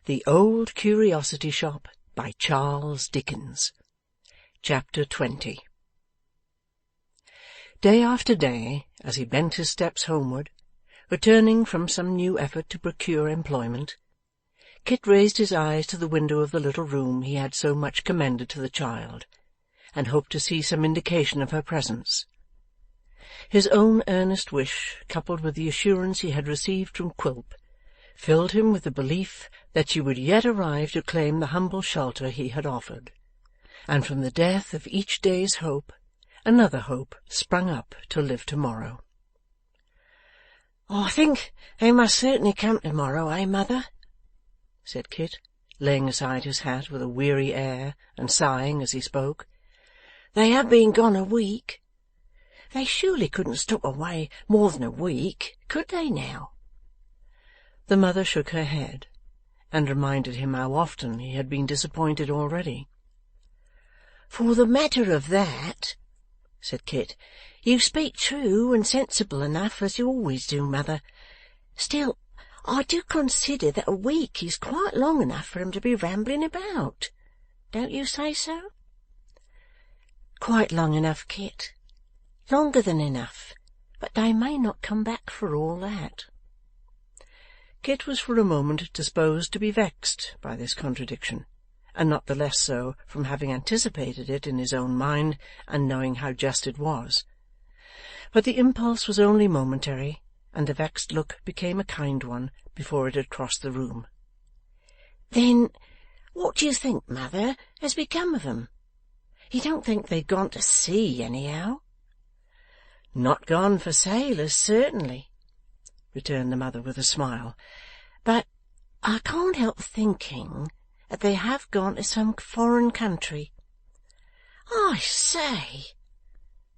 The Old Curiosity Shop by Charles Dickens. Chapter 20. Day after day, as he bent his steps homeward, returning from some new effort to procure employment, Kit raised his eyes to the window of the little room he had so much commended to the child, and hoped to see some indication of her presence. His own earnest wish, coupled with the assurance he had received from Quilp, filled him with the belief that she would yet arrive to claim the humble shelter he had offered, and from the death of each day's hope, another hope sprung up to live to-morrow. "I think they must certainly come to-morrow, mother?" said Kit, laying aside his hat with a weary air, and sighing as he spoke. "They have been gone a week. They surely couldn't stop away more than a week, could they now?" The mother shook her head, and reminded him how often he had been disappointed already. "For the matter of that," said Kit, "you speak true and sensible enough, as you always do, mother. Still, I do consider that a week is quite long enough for 'em to be rambling about. Don't you say so?" "Quite long enough, Kit. Longer than enough, but they may not come back for all that." Kit was for a moment disposed to be vexed by this contradiction, and not the less so from having anticipated it in his own mind and knowing how just it was. But the impulse was only momentary, and the vexed look became a kind one before it had crossed the room. "Then what do you think, mother, has become of 'em? You don't think they've gone to sea, anyhow?" "Not gone for sailors, certainly," returned the mother with a smile. "But I can't help thinking that they have gone to some foreign country." "I say!"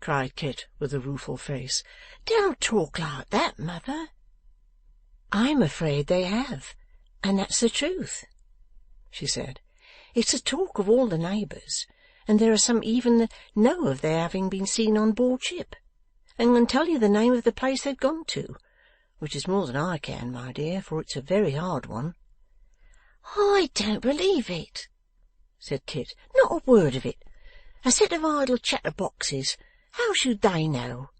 cried Kit with a rueful face. "Don't talk like that, mother." "I'm afraid they have, and that's the truth," she said. "It's the talk of all the neighbours, and there are some even that know of their having been seen on board ship, and can tell you the name of the place they've gone to, which is more than I can, my dear, for it's a very hard one." "I don't believe it," said Kit. "Not a word of it. A set of idle chatterboxes. How should they know?"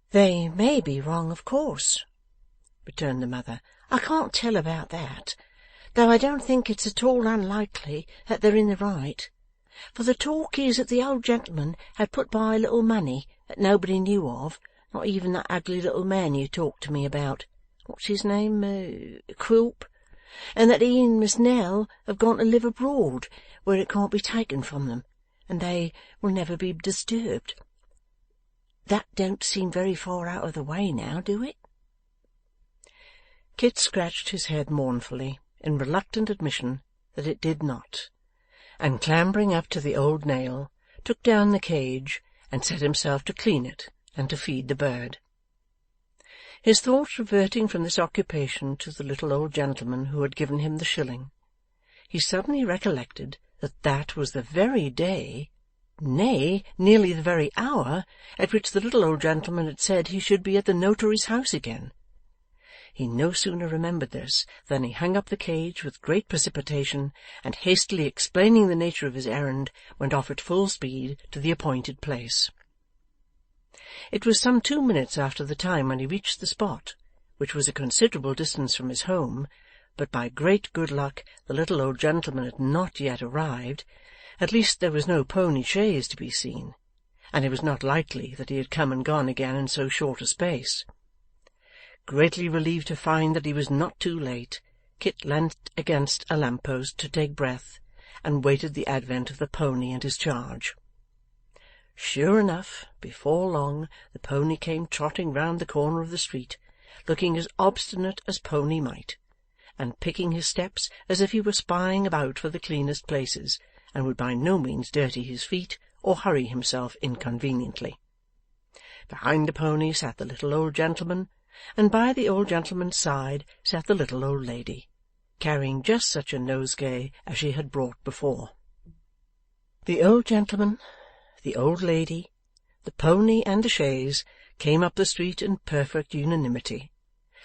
"They may be wrong, of course," returned the mother. "I can't tell about that, though I don't think it's at all unlikely that they're in the right. For the talk is that the old gentleman had put by a little money that nobody knew of, not even that ugly little man you talked to me about. What's his name? Quilp. And that he and Miss Nell have gone to live abroad, where it can't be taken from them, and they will never be disturbed. That don't seem very far out of the way now, do it?" Kit scratched his head mournfully, in reluctant admission that it did not, and clambering up to the old nail, took down the cage, and set himself to clean it and to feed the bird. His thoughts reverting from this occupation to the little old gentleman who had given him the shilling, he suddenly recollected that that was the very day, nay, nearly the very hour, at which the little old gentleman had said he should be at the notary's house again. He no sooner remembered this than he hung up the cage with great precipitation, and hastily explaining the nature of his errand, went off at full speed to the appointed place. It was some 2 minutes after the time when he reached the spot, which was a considerable distance from his home, but by great good luck the little old gentleman had not yet arrived. At least there was no pony chaise to be seen, and it was not likely that he had come and gone again in so short a space. Greatly relieved to find that he was not too late, Kit leant against a lamp-post to take breath, and waited the advent of the pony and his charge. Sure enough, before long the pony came trotting round the corner of the street, looking as obstinate as pony might, and picking his steps as if he were spying about for the cleanest places, and would by no means dirty his feet or hurry himself inconveniently. Behind the pony sat the little old gentleman, and by the old gentleman's side sat the little old lady, carrying just such a nosegay as she had brought before. The old gentleman, the old lady, the pony, and the chaise came up the street in perfect unanimity,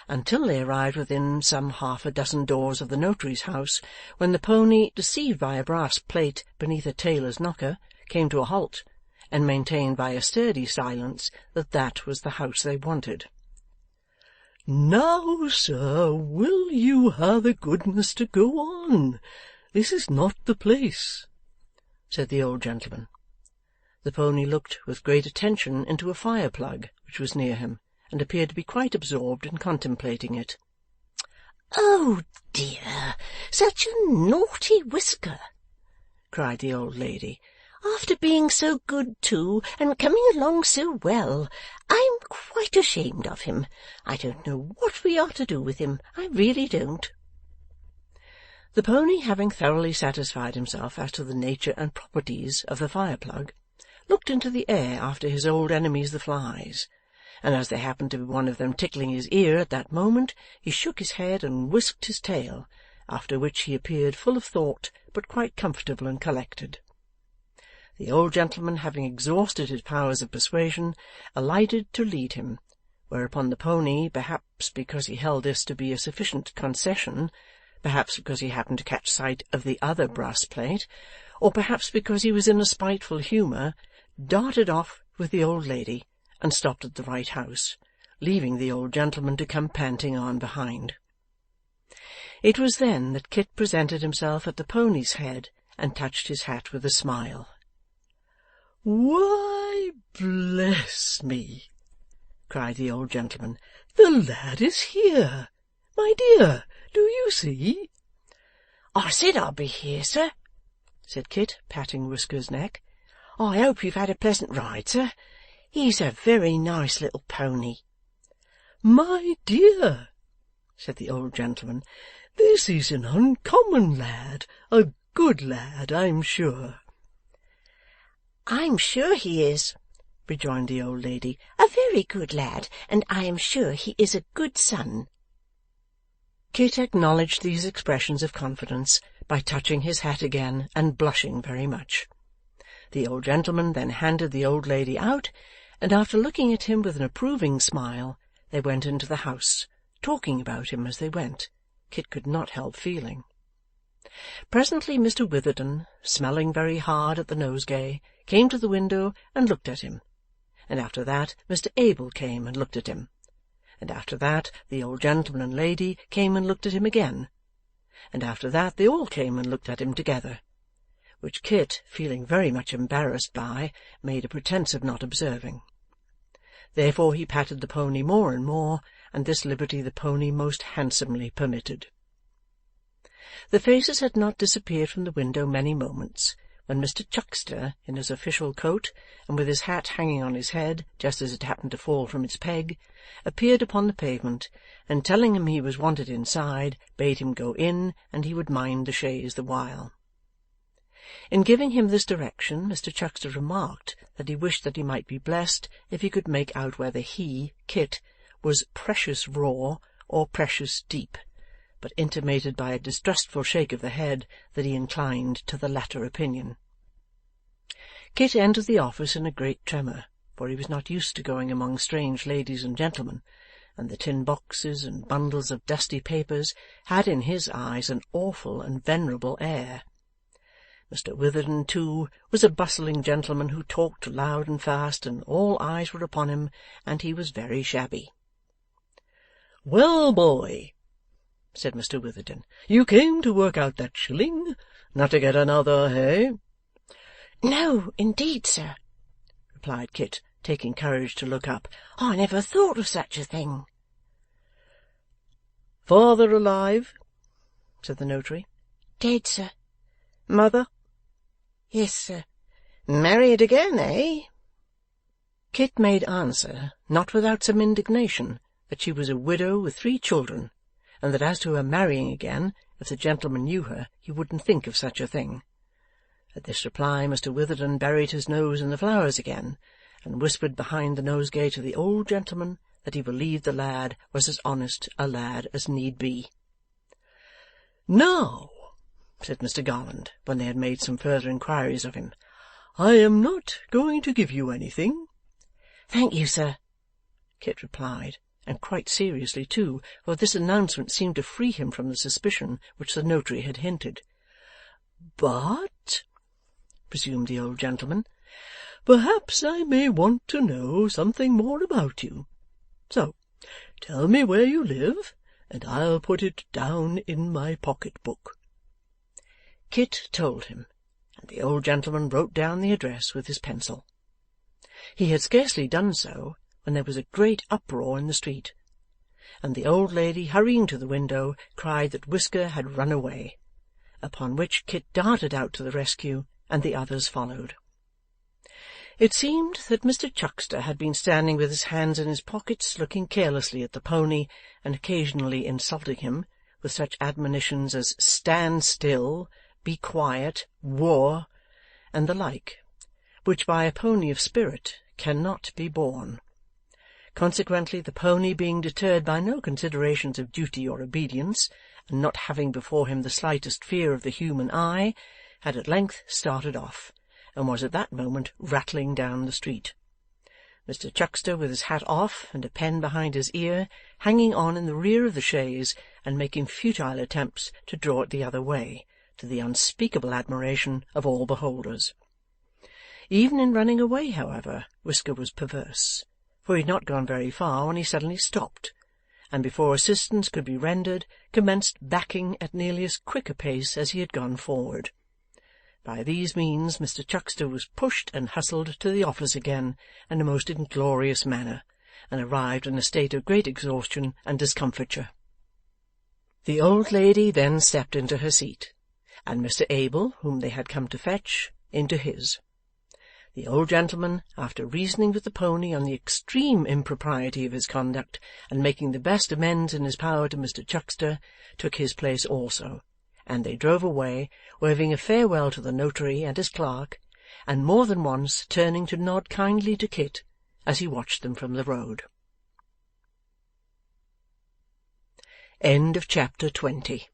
until they arrived within some half a dozen doors of the notary's house, when the pony, deceived by a brass plate beneath a tailor's knocker, came to a halt, and maintained by a sturdy silence that that was the house they wanted. "Now, sir, will you have the goodness to go on? This is not the place," said the old gentleman. The pony looked with great attention into a fire-plug which was near him, and appeared to be quite absorbed in contemplating it. "Oh dear, such a naughty Whisker!" cried the old lady. "After being so good too, and coming along so well. I'm quite ashamed of him. I don't know what we are to do with him, I really don't." The pony, having thoroughly satisfied himself as to the nature and properties of the fire-plug, looked into the air after his old enemies the flies, and as there happened to be one of them tickling his ear at that moment, he shook his head and whisked his tail, after which he appeared full of thought, but quite comfortable and collected. The old gentleman, having exhausted his powers of persuasion, alighted to lead him, whereupon the pony, perhaps because he held this to be a sufficient concession, perhaps because he happened to catch sight of the other brass plate, or perhaps because he was in a spiteful humour, darted off with the old lady, and stopped at the right house, leaving the old gentleman to come panting on behind. It was then that Kit presented himself at the pony's head, and touched his hat with a smile. "Why, bless me!" cried the old gentleman. "The lad is here! My dear, do you see?" "I said I'd be here, sir," said Kit, patting Whisker's neck. "I hope you've had a pleasant ride, sir. He's a very nice little pony." "My dear," said the old gentleman, "this is an uncommon lad, a good lad, I'm sure." "I'm sure he is," rejoined the old lady, "a very good lad, and I am sure he is a good son." Kit acknowledged these expressions of confidence by touching his hat again and blushing very much. The old gentleman then handed the old lady out, and after looking at him with an approving smile, they went into the house, talking about him as they went, Kit could not help feeling. Presently Mr. Witherden, smelling very hard at the nosegay, came to the window and looked at him, and after that Mr. Abel came and looked at him, and after that the old gentleman and lady came and looked at him again, and after that they all came and looked at him together, which Kit, feeling very much embarrassed by, made a pretence of not observing. Therefore he patted the pony more and more, and this liberty the pony most handsomely permitted. The faces had not disappeared from the window many moments, when Mr. Chuckster, in his official coat, and with his hat hanging on his head just as it happened to fall from its peg, appeared upon the pavement, and telling him he was wanted inside, bade him go in, and he would mind the chaise the while. In giving him this direction, Mr. Chuckster remarked that he wished that he might be blessed if he could make out whether he, Kit, was precious raw or precious deep, but intimated by a distrustful shake of the head that he inclined to the latter opinion. Kit entered the office in a great tremor, for he was not used to going among strange ladies and gentlemen, and the tin boxes and bundles of dusty papers had in his eyes an awful and venerable air. Mr. Withered, too, was a bustling gentleman who talked loud and fast, and all eyes were upon him, and he was very shabby. "Well, boy," said Mr. Witherden, "you came to work out that shilling, not to get another, eh?" "No, indeed, sir," replied Kit, taking courage to look up. "I never thought of such a thing." "Father alive?" said the notary. "Dead, sir." "Mother?" "Yes, sir." "Married again, eh?" Kit made answer, not without some indignation, that she was a widow with 3 children, and that as to her marrying again, if the gentleman knew her, he wouldn't think of such a thing. At this reply Mr. Witherden buried his nose in the flowers again, and whispered behind the nosegay to the old gentleman that he believed the lad was as honest a lad as need be. "Now," said Mr. Garland, when they had made some further inquiries of him, "I am not going to give you anything." "Thank you, sir," Kit replied, and quite seriously too, for this announcement seemed to free him from the suspicion which the notary had hinted. "But," resumed the old gentleman, "perhaps I may want to know something more about you. So, tell me where you live, and I'll put it down in my pocket-book." Kit told him, and the old gentleman wrote down the address with his pencil. He had scarcely done so when there was a great uproar in the street, and the old lady, hurrying to the window, cried that Whisker had run away, upon which Kit darted out to the rescue, and the others followed. It seemed that Mr Chuckster had been standing with his hands in his pockets, looking carelessly at the pony, and occasionally insulting him with such admonitions as "Stand still," "Be quiet," "War," and the like, which by a pony of spirit cannot be borne. Consequently, the pony, being deterred by no considerations of duty or obedience, and not having before him the slightest fear of the human eye, had at length started off, and was at that moment rattling down the street. Mr Chuckster, with his hat off and a pen behind his ear, hanging on in the rear of the chaise, and making futile attempts to draw it the other way, to the unspeakable admiration of all beholders. Even in running away, however, Whisker was perverse, for he had not gone very far when he suddenly stopped, and before assistance could be rendered, commenced backing at nearly as quick a pace as he had gone forward. By these means Mr Chuckster was pushed and hustled to the office again in a most inglorious manner, and arrived in a state of great exhaustion and discomfiture. The old lady then stepped into her seat, and Mr Abel, whom they had come to fetch, into his. The old gentleman, after reasoning with the pony on the extreme impropriety of his conduct, and making the best amends in his power to Mr Chuckster, took his place also, and they drove away, waving a farewell to the notary and his clerk, and more than once turning to nod kindly to Kit as he watched them from the road. Chapter 20.